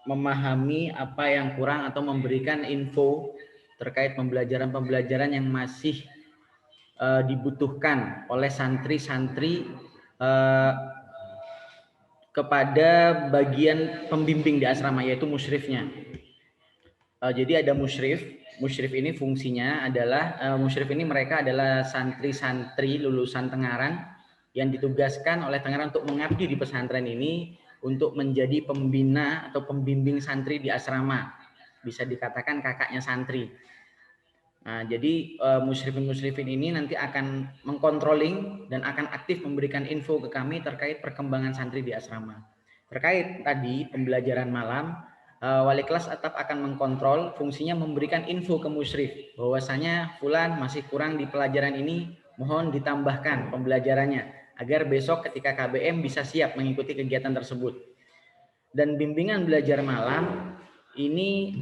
S7: memahami apa yang kurang atau memberikan info terkait pembelajaran-pembelajaran yang masih dibutuhkan oleh santri-santri kepada bagian pembimbing di asrama, yaitu musyrifnya. Jadi ada musyrif. Musyrif ini fungsinya adalah musyrif ini mereka adalah santri-santri lulusan Tengaran yang ditugaskan oleh Tengaran untuk mengabdi di pesantren ini untuk menjadi pembina atau pembimbing santri di asrama. Bisa dikatakan kakaknya santri. Nah, jadi musyrifin-musyrifin ini nanti akan mengkontrolling dan akan aktif memberikan info ke kami terkait perkembangan santri di asrama. Terkait tadi pembelajaran malam, wali kelas tetap akan mengkontrol, fungsinya memberikan info ke musyrif bahwasanya fulan masih kurang di pelajaran ini, mohon ditambahkan pembelajarannya agar besok ketika KBM bisa siap mengikuti kegiatan tersebut. Dan bimbingan belajar malam ini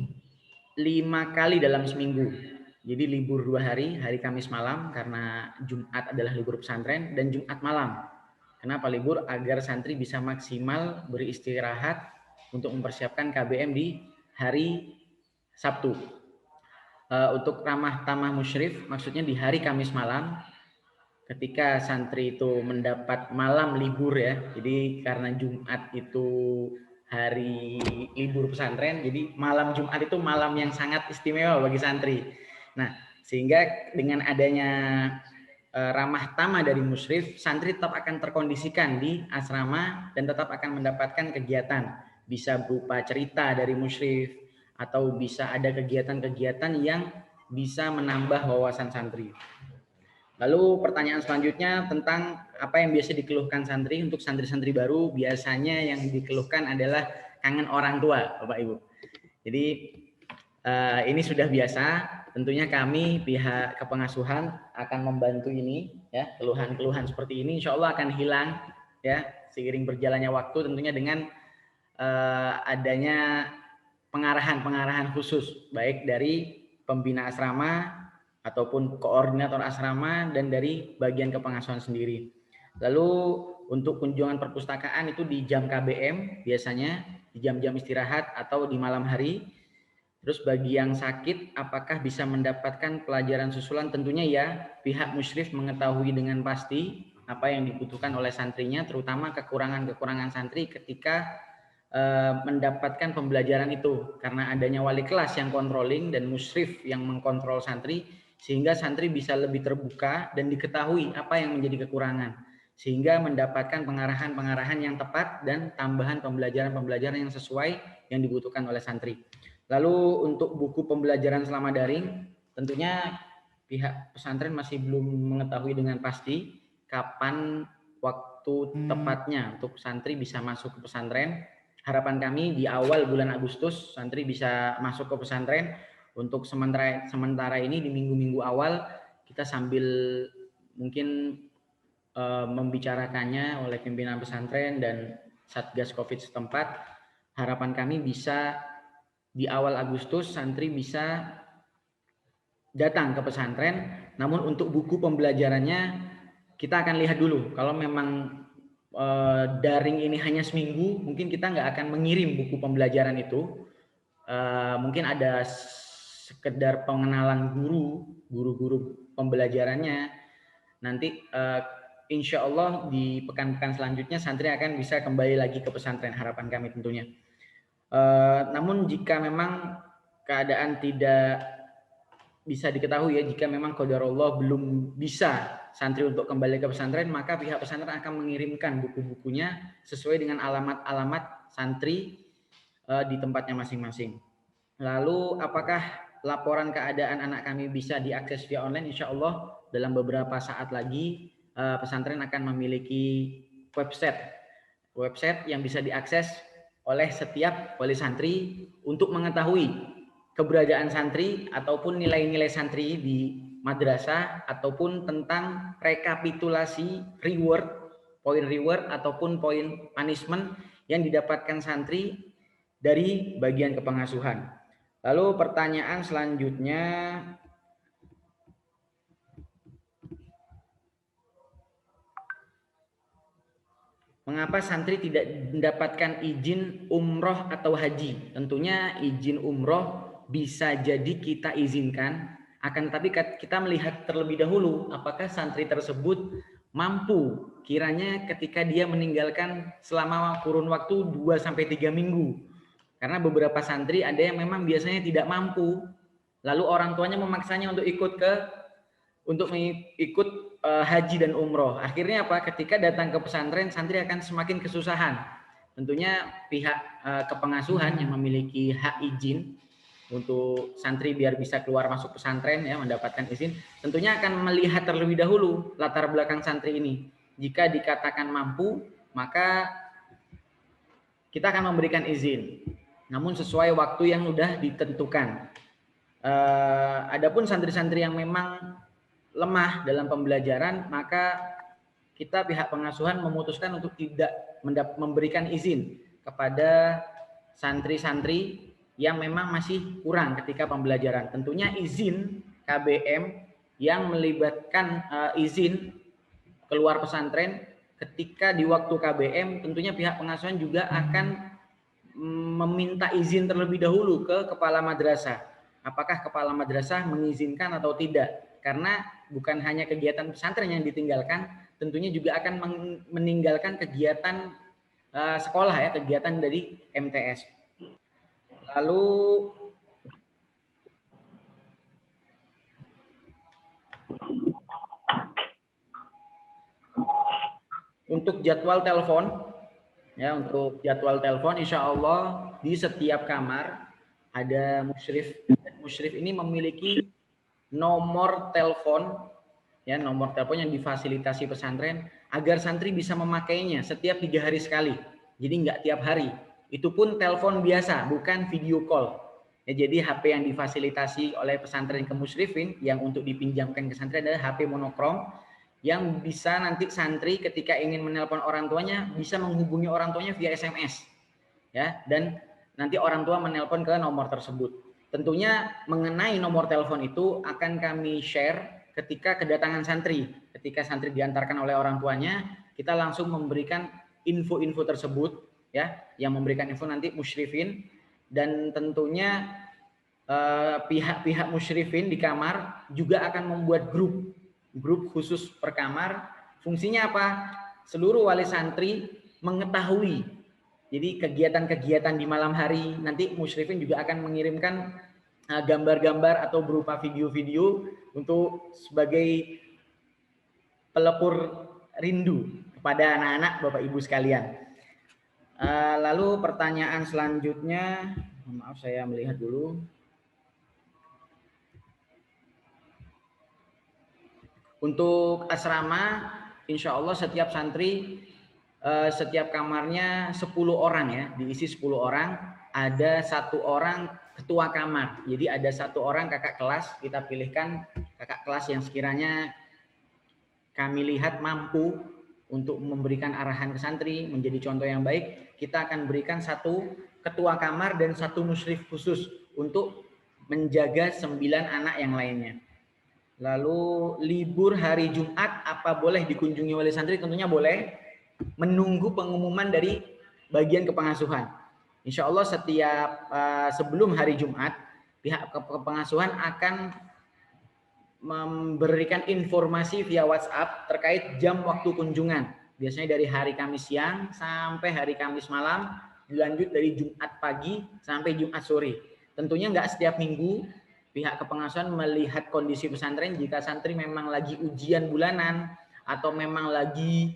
S7: 5 kali dalam seminggu. Jadi libur 2 hari, hari Kamis malam karena Jumat adalah libur pesantren dan Jumat malam. Kenapa libur? Agar santri bisa maksimal beristirahat untuk mempersiapkan KBM di hari Sabtu. Untuk ramah tamah musyrif, maksudnya di hari Kamis malam, ketika santri itu mendapat malam libur ya. Jadi karena Jumat itu hari libur pesantren, jadi malam Jumat itu malam yang sangat istimewa bagi santri. Nah, sehingga dengan adanya ramah tamah dari musyrif, santri tetap akan terkondisikan di asrama dan tetap akan mendapatkan kegiatan. Bisa berupa cerita dari musyrif atau bisa ada kegiatan-kegiatan yang bisa menambah wawasan santri. Lalu pertanyaan selanjutnya tentang apa yang biasa dikeluhkan santri. Untuk santri-santri baru biasanya yang dikeluhkan adalah kangen orang tua, Bapak Ibu. Jadi ini sudah biasa. Tentunya kami pihak kepengasuhan akan membantu ini, ya, keluhan-keluhan seperti ini insya Allah akan hilang, ya, seiring berjalannya waktu. Tentunya dengan adanya pengarahan-pengarahan khusus, baik dari pembina asrama ataupun koordinator asrama dan dari bagian kepengasuhan sendiri. Lalu untuk kunjungan perpustakaan itu di jam KBM biasanya di jam-jam istirahat atau di malam hari. Terus bagi yang sakit, apakah bisa mendapatkan pelajaran susulan? Tentunya ya, pihak musyrif mengetahui dengan pasti apa yang dibutuhkan oleh santrinya, terutama kekurangan-kekurangan santri ketika mendapatkan pembelajaran itu. Karena adanya wali kelas yang controlling dan musyrif yang mengkontrol santri, sehingga santri bisa lebih terbuka dan diketahui apa yang menjadi kekurangan. Sehingga mendapatkan pengarahan-pengarahan yang tepat dan tambahan pembelajaran-pembelajaran yang sesuai yang dibutuhkan oleh santri. Lalu untuk buku pembelajaran selama daring, tentunya pihak pesantren masih belum mengetahui dengan pasti kapan waktu tepatnya untuk santri bisa masuk ke pesantren. Harapan kami di awal bulan Agustus santri bisa masuk ke pesantren. Untuk sementara ini di minggu-minggu awal kita sambil mungkin membicarakannya oleh pimpinan pesantren dan Satgas Covid setempat. Harapan kami bisa di awal Agustus santri bisa datang ke pesantren, namun untuk buku pembelajarannya kita akan lihat dulu. Kalau memang daring ini hanya seminggu, mungkin kita nggak akan mengirim buku pembelajaran itu. Mungkin ada sekedar pengenalan guru-guru pembelajarannya. Nanti insya Allah di pekan-pekan selanjutnya santri akan bisa kembali lagi ke pesantren, harapan kami tentunya. Namun jika memang keadaan tidak bisa diketahui ya, jika memang qadarullah belum bisa santri untuk kembali ke pesantren, maka pihak pesantren akan mengirimkan buku-bukunya sesuai dengan alamat-alamat santri di tempatnya masing-masing. Lalu apakah laporan keadaan anak kami bisa diakses via online? Insya Allah dalam beberapa saat lagi pesantren akan memiliki website yang bisa diakses oleh setiap wali santri untuk mengetahui keberadaan santri ataupun nilai-nilai santri di madrasah ataupun tentang rekapitulasi reward, poin reward ataupun poin punishment yang didapatkan santri dari bagian kepengasuhan. Lalu pertanyaan selanjutnya, mengapa santri tidak mendapatkan izin umroh atau haji? Tentunya izin umroh bisa jadi kita izinkan, akan tetapi kita melihat terlebih dahulu apakah santri tersebut mampu kiranya ketika dia meninggalkan selama kurun waktu 2-3 minggu. Karena beberapa santri ada yang memang biasanya tidak mampu, lalu orang tuanya memaksanya untuk ikut haji dan umroh. Akhirnya apa? Ketika datang ke pesantren, santri akan semakin kesusahan. Tentunya pihak kepengasuhan yang memiliki hak izin untuk santri biar bisa keluar masuk pesantren ya, mendapatkan izin, tentunya akan melihat terlebih dahulu latar belakang santri ini. Jika dikatakan mampu, maka kita akan memberikan izin, namun sesuai waktu yang sudah ditentukan. Adapun santri-santri yang memang lemah dalam pembelajaran, maka kita pihak pengasuhan memutuskan untuk tidak memberikan izin kepada santri-santri yang memang masih kurang ketika pembelajaran. Tentunya izin KBM yang melibatkan izin keluar pesantren ketika di waktu KBM, tentunya pihak pengasuhan juga akan meminta izin terlebih dahulu ke kepala madrasah. Apakah kepala madrasah mengizinkan atau tidak? Karena bukan hanya kegiatan pesantren yang ditinggalkan, tentunya juga akan meninggalkan kegiatan sekolah ya, kegiatan dari MTS. Lalu untuk jadwal telepon, ya, untuk jadwal telepon, insya Allah di setiap kamar ada musyrif. Musyrif ini memiliki nomor telepon, ya, nomor telepon yang difasilitasi pesantren agar santri bisa memakainya setiap 3 hari sekali. Jadi nggak tiap hari. Itu pun telepon biasa, bukan video call. Ya, jadi HP yang difasilitasi oleh pesantren ke musyrifin yang untuk dipinjamkan ke santri adalah HP monokrom yang bisa nanti santri ketika ingin menelpon orang tuanya bisa menghubungi orang tuanya via SMS. Ya, dan nanti orang tua menelpon ke nomor tersebut. Tentunya mengenai nomor telepon itu akan kami share ketika kedatangan santri. Ketika santri diantarkan oleh orang tuanya, kita langsung memberikan info-info tersebut, ya, yang memberikan info nanti musyrifin, dan tentunya pihak-pihak musyrifin di kamar juga akan membuat grup khusus per kamar. Fungsinya apa? Seluruh wali santri mengetahui. Jadi kegiatan-kegiatan di malam hari nanti musyrifin juga akan mengirimkan gambar-gambar atau berupa video-video untuk sebagai pelepur rindu kepada anak-anak Bapak Ibu sekalian. Lalu pertanyaan selanjutnya, maaf saya melihat dulu. Untuk asrama, insya Allah setiap santri, setiap kamarnya 10 orang ya, diisi 10 orang, ada 1 orang ketua kamar. Jadi ada 1 orang kakak kelas, kita pilihkan kakak kelas yang sekiranya kami lihat mampu untuk memberikan arahan ke santri, menjadi contoh yang baik. Kita akan berikan 1 ketua kamar dan 1 musyrif khusus untuk menjaga 9 anak yang lainnya. Lalu libur hari Jumat apa boleh dikunjungi oleh santri? Tentunya boleh, menunggu pengumuman dari bagian kepengasuhan. Insya Allah setiap sebelum hari Jumat, pihak kepengasuhan akan memberikan informasi via WhatsApp terkait jam waktu kunjungan. Biasanya dari hari Kamis siang sampai hari Kamis malam, dilanjut dari Jumat pagi sampai Jumat sore. Tentunya nggak setiap minggu. Pihak kepengasuhan melihat kondisi pesantren, jika santri memang lagi ujian bulanan atau memang lagi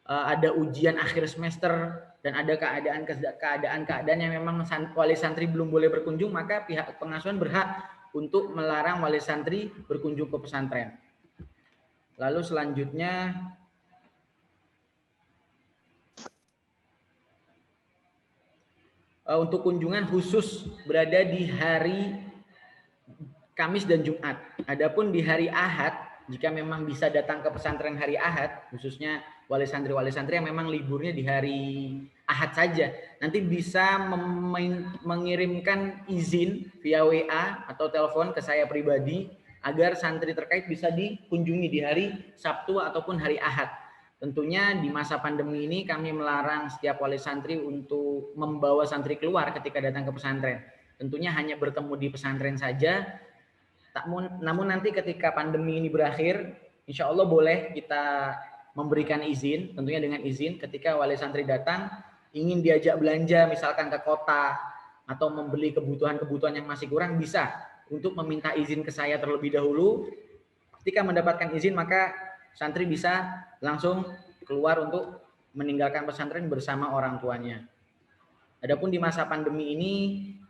S7: ada ujian akhir semester dan ada keadaan yang memang wali santri belum boleh berkunjung, maka pihak pengasuhan berhak untuk melarang wali santri berkunjung ke pesantren. Lalu selanjutnya, untuk kunjungan khusus berada di hari Kamis dan Jumat. Adapun di hari Ahad, jika memang bisa datang ke pesantren hari Ahad, khususnya wali santri yang memang liburnya di hari Ahad saja, nanti bisa mengirimkan izin via WA atau telepon ke saya pribadi agar santri terkait bisa dikunjungi di hari Sabtu ataupun hari Ahad. Tentunya di masa pandemi ini kami melarang setiap wali santri untuk membawa santri keluar ketika datang ke pesantren. Tentunya hanya bertemu di pesantren saja. Namun nanti ketika pandemi ini berakhir, insya Allah boleh kita memberikan izin, tentunya dengan izin ketika wali santri datang ingin diajak belanja misalkan ke kota atau membeli kebutuhan-kebutuhan yang masih kurang, bisa untuk meminta izin ke saya terlebih dahulu. Ketika mendapatkan izin maka santri bisa langsung keluar untuk meninggalkan pesantren bersama orang tuanya. Adapun di masa pandemi ini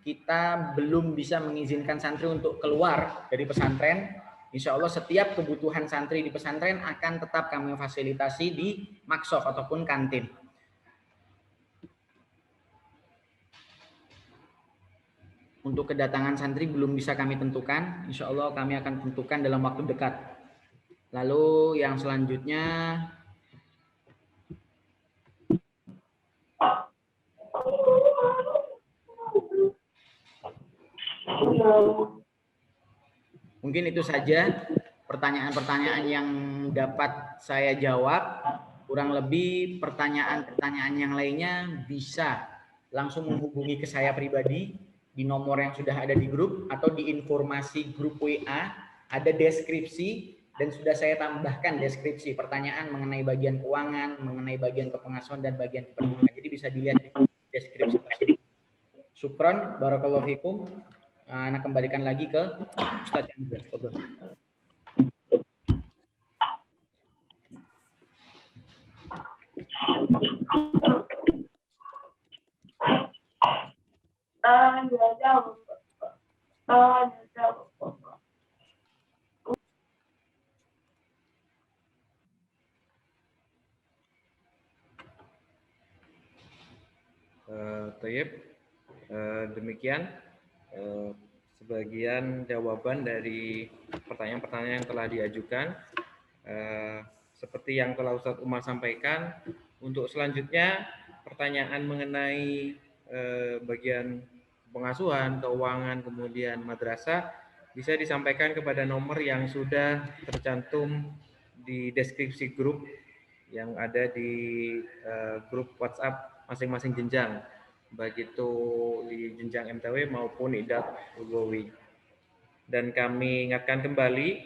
S7: kita belum bisa mengizinkan santri untuk keluar dari pesantren. Insya Allah setiap kebutuhan santri di pesantren akan tetap kami fasilitasi di maksof ataupun kantin. Untuk kedatangan santri belum bisa kami tentukan. Insya Allah kami akan tentukan dalam waktu dekat. Lalu yang selanjutnya mungkin itu saja pertanyaan-pertanyaan yang dapat saya jawab. Kurang lebih pertanyaan-pertanyaan yang lainnya bisa langsung menghubungi ke saya pribadi di nomor yang sudah ada di grup atau di informasi grup WA, ada deskripsi dan sudah saya tambahkan deskripsi pertanyaan mengenai bagian keuangan, mengenai bagian kepengasuhan dan bagian kependudukan. Jadi bisa dilihat di deskripsi tersebut. Syukron, barakallahu fikum. Anak kembalikan lagi ke Ustaz Chandra.
S5: Demikian sebagian jawaban dari pertanyaan-pertanyaan yang telah diajukan. Seperti yang telah Ustadz Umar sampaikan, untuk selanjutnya pertanyaan mengenai bagian pengasuhan, keuangan, kemudian madrasah bisa disampaikan kepada nomor yang sudah tercantum di deskripsi grup yang ada di grup WhatsApp masing-masing jenjang, baik itu di jenjang MTW maupun IDAT Ugawi. Dan kami ingatkan kembali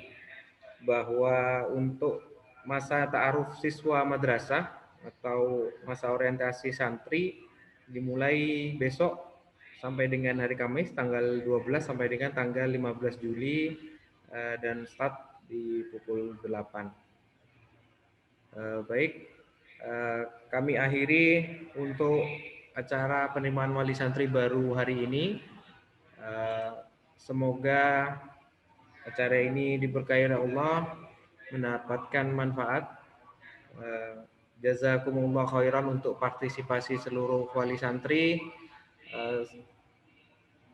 S5: bahwa untuk masa ta'aruf siswa madrasah atau masa orientasi santri dimulai besok sampai dengan hari Kamis tanggal 12 sampai dengan tanggal 15 Juli dan start di pukul 8. Baik, kami akhiri untuk acara penerimaan wali santri baru hari ini. Semoga acara ini diberkahi oleh Allah, mendapatkan manfaat. Jazakumullah khairan untuk partisipasi seluruh wali santri.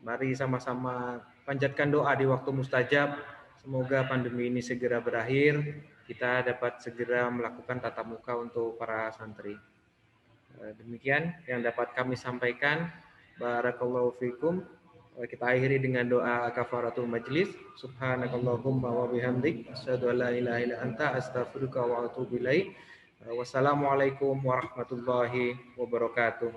S5: Mari sama-sama panjatkan doa di waktu mustajab. Semoga pandemi ini segera berakhir. Kita dapat segera melakukan tatap muka untuk para santri. Demikian yang dapat kami sampaikan. Barakallahu fikum. Kita akhiri dengan doa kafaratul majlis. Subhanakallahumma wa bihamdik, asyhadu an la ilaha illa anta, astaghfiruka wa atubu ilaik. Wassalamualaikum warahmatullahi wabarakatuh.